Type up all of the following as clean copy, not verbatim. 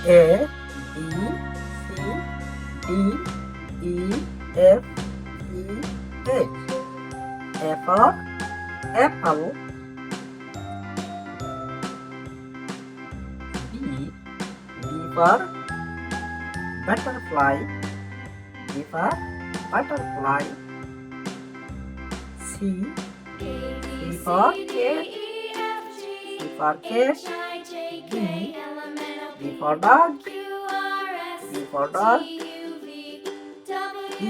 A, B, C, D, E, F, G, H. A for apple. B, B for butterfly. B for butterfly. C, C for cat. C for cat. D, D for dog. D for dog. E, E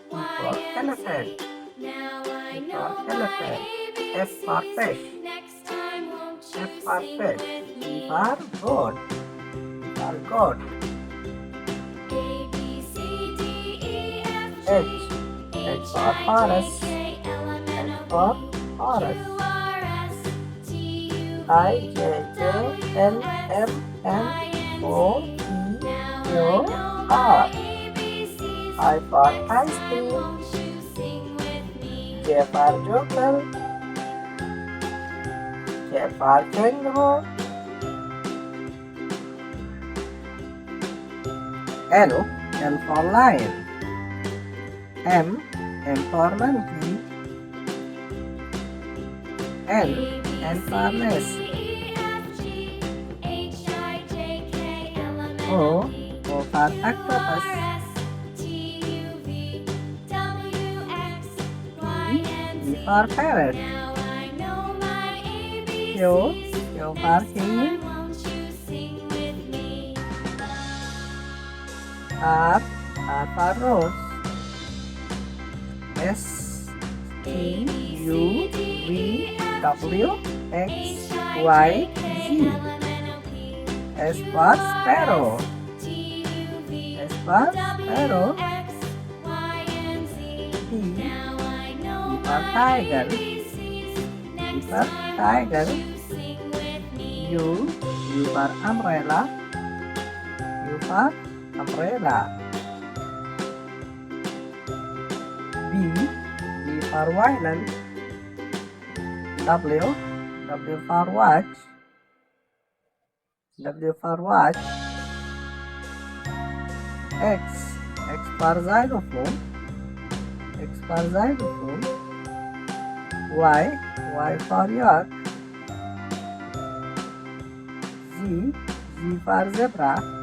for elephant. E for elephant. F for fish. F for fish. G for goat. G for goat. H, H for horse. H for horse. I, J, K, L, M, N, O, P, Q, R. I for ice cream. J for joker. K for kangaroo. L for lion. M for monkey. N for nest. O for octopus. P for parrot. Q for king. R for rose. S, T, U, V, W, X, Y, Z. S for sparrow. S for sparrow. T for tiger. T for tiger. U for umbrella. U for umbrella. V for violin. W for watch. W for watch. X for xylophone. X for xylophone. Y for yak. Z for zebra.